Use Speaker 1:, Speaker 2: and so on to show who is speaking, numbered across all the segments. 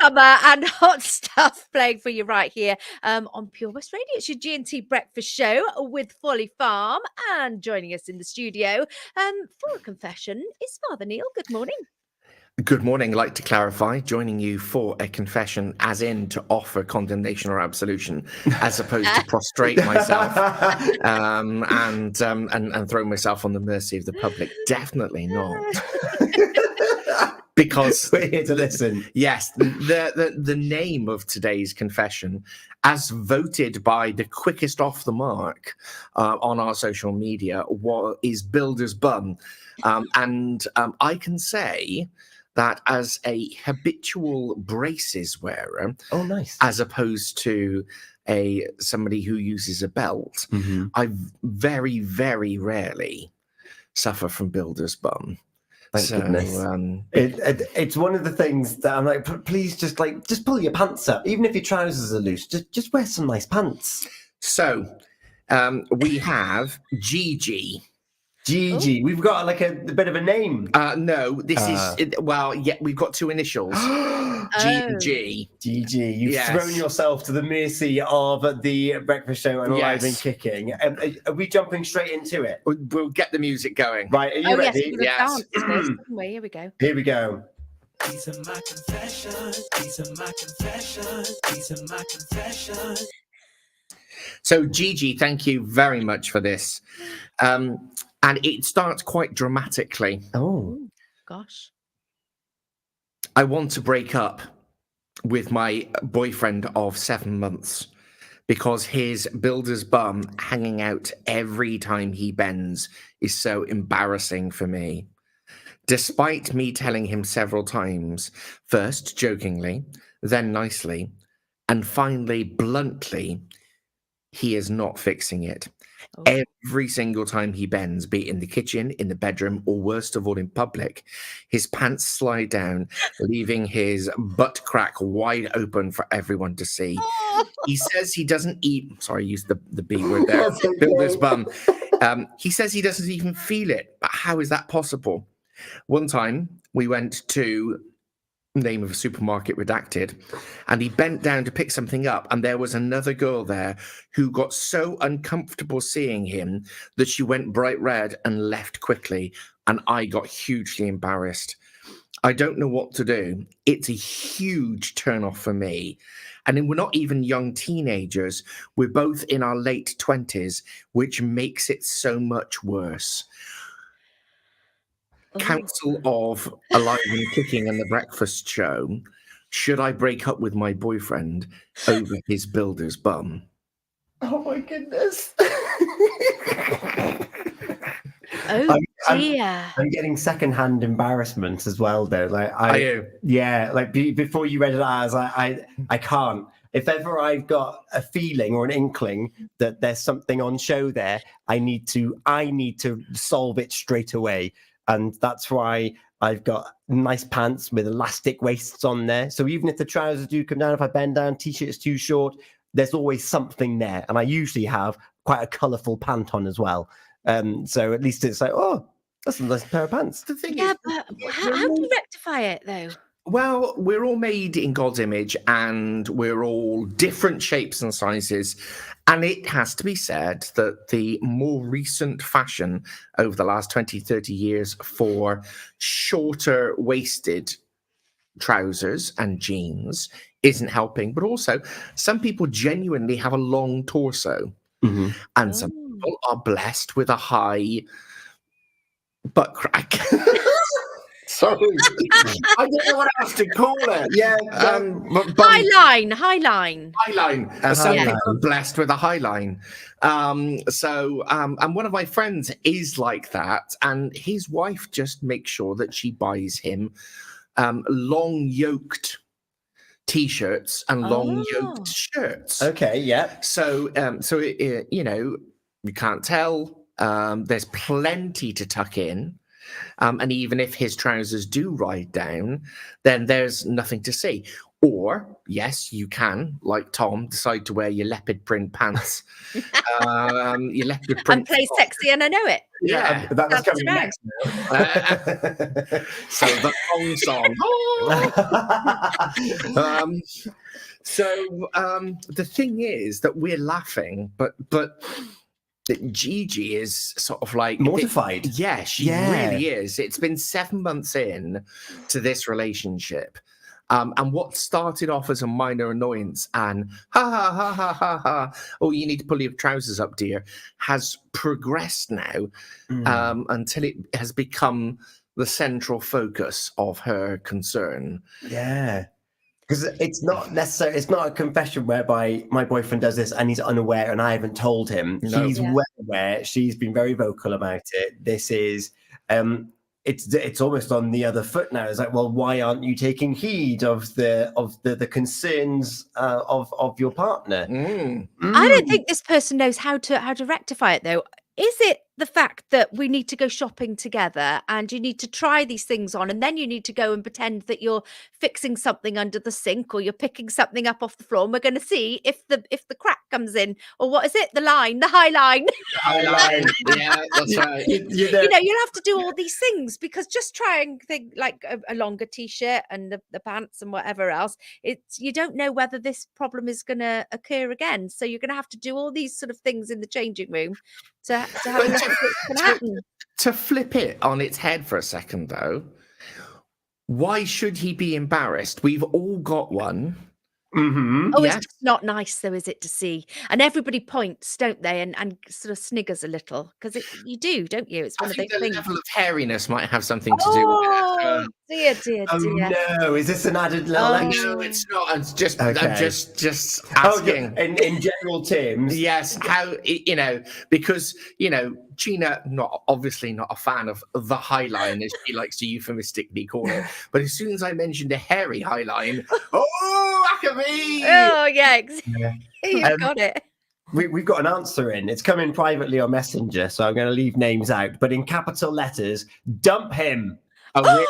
Speaker 1: summer and hot stuff playing for you right here on Pure West Radio. It's your G&T Breakfast Show with Folly Farm, and joining us in the studio for a confession is Father Neil. Good morning.
Speaker 2: Good morning. I'd like to clarify, joining you for a confession, as in to offer condemnation or absolution, as opposed to prostrate myself and throw myself on the mercy of the public. Definitely not. Because
Speaker 3: we're here to listen.
Speaker 2: Yes, the name of today's confession, as voted by the quickest off the mark on our social media, is Builder's Bum, and I can say that as a habitual braces wearer,
Speaker 3: oh nice,
Speaker 2: as opposed to somebody who uses a belt, I very, very rarely suffer from Builder's Bum.
Speaker 3: Thank goodness. It's one of the things that I'm like, please just pull your pants up, even if your trousers are loose. Just wear some nice pants.
Speaker 2: So we have Gigi.
Speaker 3: Gigi, we've got like a bit of a name.
Speaker 2: No, this is we've got two initials. G and G.
Speaker 3: Gigi, you've thrown yourself to the mercy of the breakfast show and Alive and Kicking. Are we jumping straight into it?
Speaker 2: We'll get the music going.
Speaker 3: Right, are you ready?
Speaker 1: Yes. Here we go.
Speaker 3: Here we go.
Speaker 4: These are my confessions. These are my confessions. These are my confessions.
Speaker 2: So, Gigi, thank you very much for this. And it starts quite dramatically.
Speaker 3: Oh,
Speaker 1: gosh.
Speaker 2: I want to break up with my boyfriend of 7 months because his builder's bum hanging out every time he bends is so embarrassing for me. Despite me telling him several times, first jokingly, then nicely, and finally bluntly, he is not fixing it. Oh. Every single time he bends, be it in the kitchen, in the bedroom, or worst of all, in public, his pants slide down, leaving his butt crack wide open for everyone to see. Oh. He says he doesn't eat... Sorry, I used the B word there. Builder's bum. He says he doesn't even feel it. But how is that possible? One time, we went to... name of a supermarket redacted, and he bent down to pick something up, and there was another girl there who got so uncomfortable seeing him that she went bright red and left quickly, and I got hugely embarrassed. I don't know what to do. It's a huge turn-off for me. And we're not even young teenagers. We're both in our late 20s, which makes it so much worse. Council of Alive and Kicking and the Breakfast Show. Should I break up with my boyfriend over his builder's bum?
Speaker 3: Oh my goodness.
Speaker 1: Oh dear.
Speaker 3: I'm getting secondhand embarrassment as well, though.
Speaker 2: Are you?
Speaker 3: Yeah, before you read it, I was like, I can't. If ever I've got a feeling or an inkling that there's something on show there, I need to solve it straight away. And that's why I've got nice pants with elastic waists on there. So even if the trousers do come down, if I bend down, t-shirt's too short, there's always something there. And I usually have quite a colourful pant on as well. So at least it's like, oh, that's a nice pair of pants.
Speaker 2: The thing
Speaker 1: is, but how do you rectify it, though?
Speaker 2: Well, we're all made in God's image, and we're all different shapes and sizes. And it has to be said that the more recent fashion over the last 20, 30 years for shorter waisted trousers and jeans isn't helping. But also, some people genuinely have a long torso. Mm-hmm. And some people are blessed with a high butt crack. Sorry, I don't know what else to call it.
Speaker 3: Yeah,
Speaker 1: high line.
Speaker 2: Some people are blessed with a high line. And one of my friends is like that, and his wife just makes sure that she buys him long yoked t-shirts and long yoked shirts.
Speaker 3: Okay, yeah.
Speaker 2: So you can't tell. There's plenty to tuck in. And even if his trousers do ride down, then there's nothing to see. Or, yes, you can, like Tom, decide to wear your leopard print pants. Your leopard
Speaker 1: And
Speaker 2: print
Speaker 1: play
Speaker 2: top.
Speaker 1: sexy and I know it.
Speaker 2: Yeah.
Speaker 3: That's
Speaker 1: That's
Speaker 3: coming
Speaker 1: around.
Speaker 3: next now.
Speaker 2: So the thong song. The thing is that we're laughing, but that Gigi is sort of like
Speaker 3: Mortified.
Speaker 2: Yeah, she
Speaker 3: Yeah.
Speaker 2: really is. It's been 7 months in to this relationship. And what started off as a minor annoyance and ha ha ha ha ha ha, oh, you need to pull your trousers up, dear, has progressed now until it has become the central focus of her concern.
Speaker 3: Yeah. Because it's not necessarily, it's not a confession whereby my boyfriend does this and he's unaware and I haven't told him.
Speaker 2: No.
Speaker 3: He's
Speaker 1: Yeah.
Speaker 3: well aware. She's been very vocal about it. This is, it's almost on the other foot now. It's like, well, why aren't you taking heed of the concerns of your partner?
Speaker 1: I don't think this person knows how to rectify it though. Is it the fact that we need to go shopping together and you need to try these things on and then you need to go and pretend that you're fixing something under the sink or you're picking something up off the floor and we're going to see if the crack comes in, or what is it, the high line.
Speaker 2: Yeah, that's right.
Speaker 1: You know, you'll have to do all these things because just trying thing like a longer t-shirt and the pants and whatever else, it's, you don't know whether this problem is going to occur again, so you're going to have to do all these sort of things in the changing room to have a look at what's going to happen.
Speaker 2: To flip it on its head for a second, though, why should he be embarrassed? We've all got one.
Speaker 1: Oh,
Speaker 2: Yes.
Speaker 1: it's just not nice though, is it, to see? And everybody points, don't they, and sort of sniggers a little because you do, don't you? It's
Speaker 2: I
Speaker 1: one of
Speaker 2: think
Speaker 1: those
Speaker 2: the
Speaker 1: things.
Speaker 2: level of hairiness might have something to do with it.
Speaker 1: Oh dear, dear,
Speaker 3: Oh
Speaker 1: dear.
Speaker 3: no! Is this an added little?
Speaker 1: Oh.
Speaker 3: extra?
Speaker 2: No, it's not. It's just,
Speaker 3: Okay.
Speaker 2: I'm just
Speaker 3: Oh,
Speaker 2: asking.
Speaker 3: in general terms.
Speaker 2: Yes, how, because, Gina, obviously not a fan of the high line, as she likes to euphemistically call it. But as soon as I mentioned a hairy high line, oh, Ackerby!
Speaker 1: Oh yeah,
Speaker 3: Yeah.
Speaker 1: you've got it.
Speaker 3: We've got an answer in. It's coming privately on Messenger, so I'm going to leave names out. But in capital letters, dump him.
Speaker 2: Oh, really?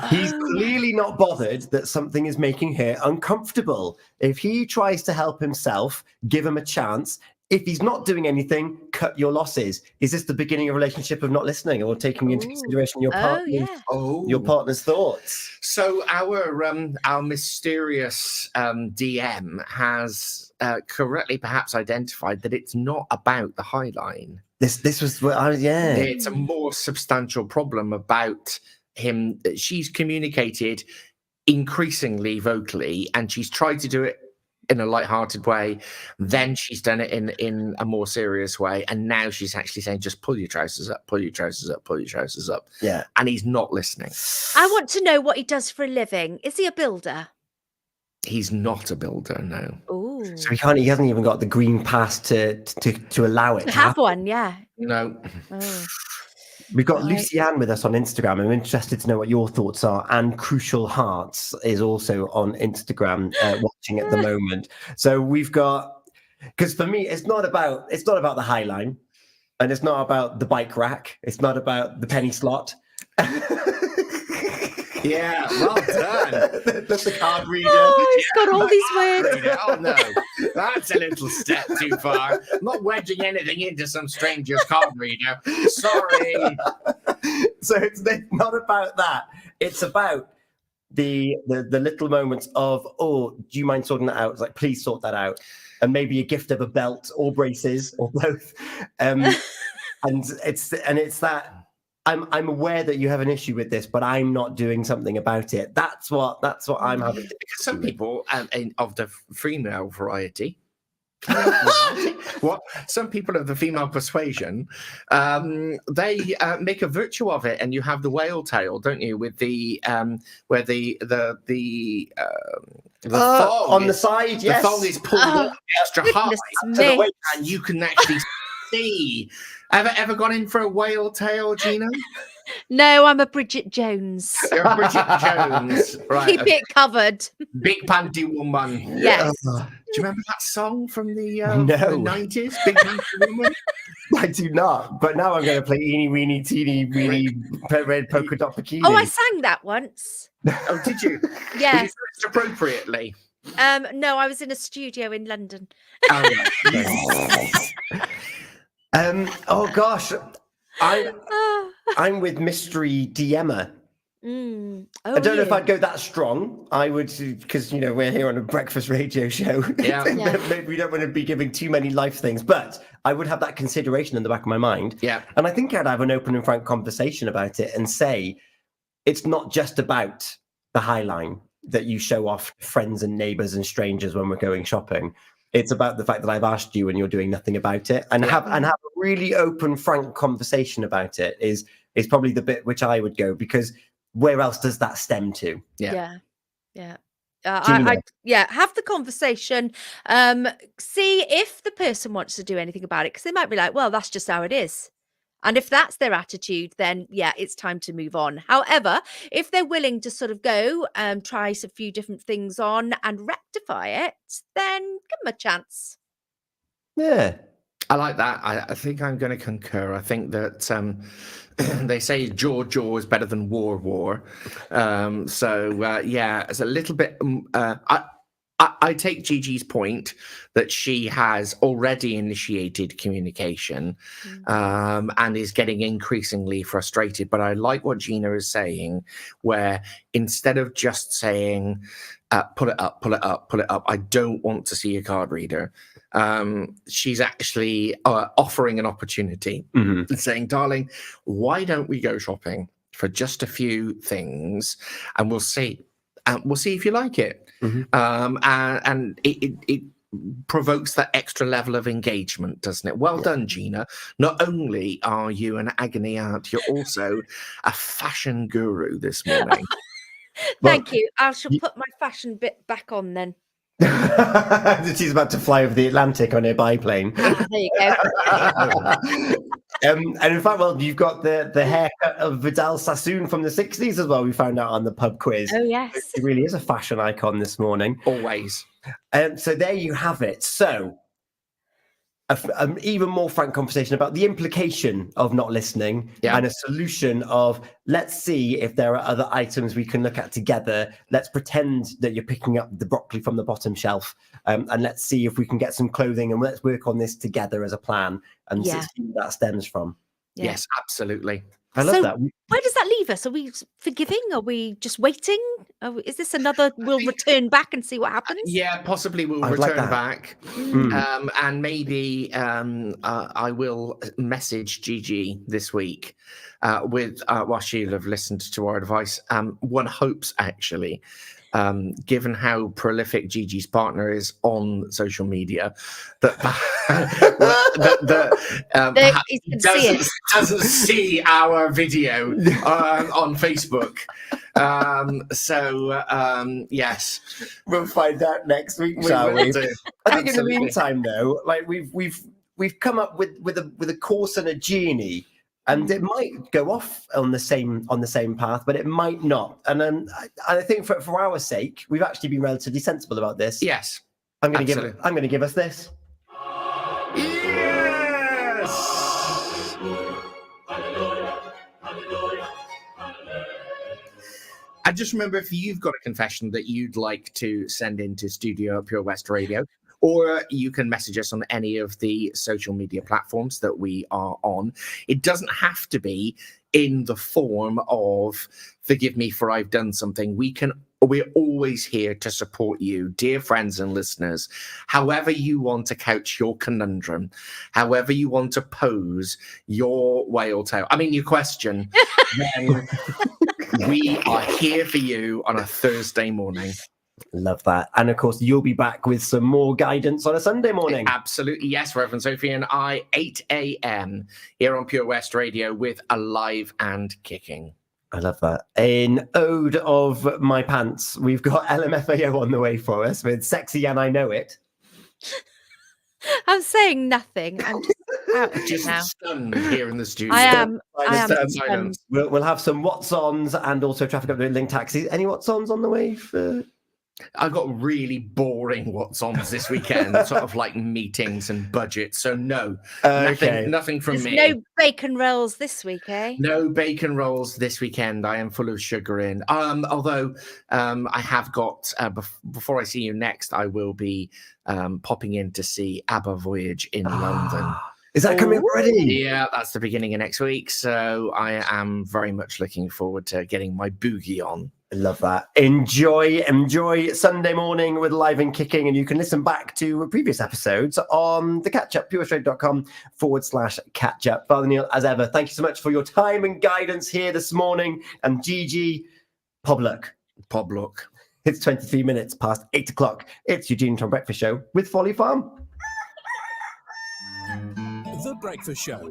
Speaker 3: He's
Speaker 1: Oh.
Speaker 3: clearly not bothered that something is making her uncomfortable. If he tries to help himself, give him a chance. If he's not doing anything, cut your losses. Is this the beginning of a relationship of not listening or taking into
Speaker 1: Ooh.
Speaker 3: consideration your
Speaker 1: Oh
Speaker 3: partner's,
Speaker 1: yeah.
Speaker 3: your partner's thoughts?
Speaker 2: So our mysterious DM has correctly perhaps identified that it's not about the high line.
Speaker 3: This was what yeah.
Speaker 2: It's a more substantial problem about him. She's communicated increasingly vocally, and she's tried to do it in a light-hearted way. Then she's done it in a more serious way, and now she's actually saying, "Just pull your trousers up, pull your trousers up, pull your trousers up."
Speaker 3: Yeah.
Speaker 2: And he's not listening.
Speaker 1: I want to know what he does for a living. Is he a builder?
Speaker 2: He's not a builder, no.
Speaker 1: Oh,
Speaker 3: So he hasn't even got the green pass to allow it
Speaker 1: to have one, yeah.
Speaker 2: No.
Speaker 1: Oh.
Speaker 3: We've got
Speaker 1: Right.
Speaker 3: Lucy Ann with us on Instagram. I'm interested to know what your thoughts are. And Crucial Hearts is also on Instagram watching at the moment. So we've got, because for me, it's not about the High Line, and it's not about the bike rack. It's not about the penny slot.
Speaker 2: Yeah, well done.
Speaker 3: the card reader.
Speaker 1: Oh, he's got all these words.
Speaker 2: Oh no, that's a little step too far. I'm not wedging anything into some stranger's card reader. Sorry.
Speaker 3: So it's not about that. It's about the little moments of, oh, do you mind sorting that out? It's like, please sort that out. And maybe a gift of a belt or braces or both. And it's that I'm aware that you have an issue with this, but I'm not doing something about it. That's what I'm having.
Speaker 2: Because some people of the female variety, some people of the female persuasion, they make a virtue of it, and you have the whale tail, don't you? With the where the thong
Speaker 3: on
Speaker 2: is,
Speaker 3: the side, yes.
Speaker 2: the thong is pulled up extra high,
Speaker 1: Goodness me.
Speaker 2: and you can actually see. Ever gone in for a whale tail, Gina?
Speaker 1: No, I'm a Bridget Jones.
Speaker 2: You're a Bridget Jones, right?
Speaker 1: Keep it covered.
Speaker 2: Big panty woman.
Speaker 1: Yes.
Speaker 2: Do you remember that song from the
Speaker 3: No.
Speaker 2: 90s? Big panty woman.
Speaker 3: I do not. But now I'm going to play Eeny Weeny Teeny Weeny Red Polka Dot Bikini.
Speaker 1: Oh, I sang that once.
Speaker 2: Oh, did you?
Speaker 1: Yes.
Speaker 2: Was it dressed appropriately?
Speaker 1: No, I was in a studio in London.
Speaker 2: Oh, right.
Speaker 3: Oh gosh,
Speaker 1: Oh.
Speaker 3: I'm with Mystery DMer.
Speaker 1: Oh,
Speaker 3: I don't know if
Speaker 1: yeah.
Speaker 3: I'd go that strong. I would, because we're here on a breakfast radio show.
Speaker 2: Yeah.
Speaker 3: Maybe we don't want to be giving too many life things, but I would have that consideration in the back of my mind.
Speaker 2: Yeah.
Speaker 3: And I think I'd have an open and frank conversation about it and say, it's not just about the high line that you show off friends and neighbors and strangers when we're going shopping. It's about the fact that I've asked you and you're doing nothing about it, and have a really open, frank conversation about it is probably the bit which I would go, because where else does that stem to?
Speaker 1: Yeah.
Speaker 3: Gina.
Speaker 1: Have the conversation. See if the person wants to do anything about it, because they might be like, well, that's just how it is. And if that's their attitude, then yeah, it's time to move on. However, if they're willing to sort of go and try a few different things on and rectify it, then give them a chance.
Speaker 3: Yeah.
Speaker 2: I like that. I think I'm going to concur. I think that they say jaw is better than war. It's a little bit. I take Gigi's point that she has already initiated communication and is getting increasingly frustrated. But I like what Gina is saying, where instead of just saying, pull it up, I don't want to see a card reader. She's actually offering an opportunity and saying, darling, why don't we go shopping for just a few things and we'll see. We'll see if you like it. And it provokes that extra level of engagement, doesn't it? Well done, Gina. Not only are you an agony aunt, you're also a fashion guru this morning.
Speaker 1: Thank you. I shall put my fashion bit back on then.
Speaker 3: She's about to fly over the Atlantic on her biplane.
Speaker 1: There you go.
Speaker 3: And in fact, well, you've got the haircut of Vidal Sassoon from the 60s as well. We found out on the pub quiz.
Speaker 1: Oh, yes.
Speaker 3: He really is a fashion icon this morning.
Speaker 2: Always.
Speaker 3: So there you have it. So an even more frank conversation about the implication of not listening and a solution of, let's see if there are other items we can look at together. Let's pretend that you're picking up the broccoli from the bottom shelf, and let's see if we can get some clothing, and let's work on this together as a plan and see where that stems from.
Speaker 1: Yeah.
Speaker 2: Yes, absolutely.
Speaker 3: I love that.
Speaker 1: Where does that leave us? Are we forgiving? Are we just waiting? Is this another? We'll return back and see what happens.
Speaker 2: Yeah, possibly we'll
Speaker 3: I'd
Speaker 2: return
Speaker 3: like that.
Speaker 2: back, and maybe I will message Gigi this week with while she'll have listened to our advice. One hopes actually. Given how prolific Gigi's partner is on social media, that doesn't see our video on Facebook. Yes,
Speaker 3: We'll find out next week, shall we? I think in the meantime, though, like we've come up with a course and a genie. And it might go off on the same path, but it might not. And then I think for our sake, we've actually been relatively sensible about this.
Speaker 2: Yes,
Speaker 3: I'm going to give us this.
Speaker 2: Yes. And just remember, if you've got a confession that you'd like to send into studio at Pure West Radio, or you can message us on any of the social media platforms that we are on. It doesn't have to be in the form of forgive me for I've done something. We're always here to support you, dear friends and listeners. However you want to couch your conundrum, however you want to pose your whale tail, your question, then we are here for you on a Thursday morning.
Speaker 3: Love that. And of course, you'll be back with some more guidance on a Sunday morning.
Speaker 2: Absolutely. Yes, Reverend Sophie and I, 8 a.m. here on Pure West Radio with Alive and Kicking.
Speaker 3: I love that. In ode of my pants, we've got LMFAO on the way for us with Sexy and I Know It.
Speaker 1: I'm saying nothing. out of it
Speaker 2: Just
Speaker 1: now.
Speaker 2: stunned here in the studio.
Speaker 1: I am
Speaker 2: Stunned
Speaker 1: stunned.
Speaker 2: silence.
Speaker 3: We'll have some what's-ons and also traffic update link taxis. Any what's-ons on the way for...
Speaker 2: I've got really boring what's-ons this weekend, sort of like meetings and budgets. So no,
Speaker 3: Okay.
Speaker 2: nothing from
Speaker 1: There's
Speaker 2: me.
Speaker 1: no bacon rolls this week, eh?
Speaker 2: No bacon rolls this weekend. I am full of chagrin. Although I have got before I see you next, I will be popping in to see ABBA Voyage in London.
Speaker 3: Is that coming up already?
Speaker 2: Yeah, that's the beginning of next week. So I am very much looking forward to getting my boogie on.
Speaker 3: I love that. Enjoy Sunday morning with Live and Kicking, and you can listen back to previous episodes on the catch up, pureaustralia.com/catch up. Father Neil, as ever, thank you so much for your time and guidance here this morning. And Gigi, Pobluck. It's 23 minutes past 8 o'clock. It's Eugene and Tom Breakfast Show with Folly Farm.
Speaker 4: The Breakfast Show.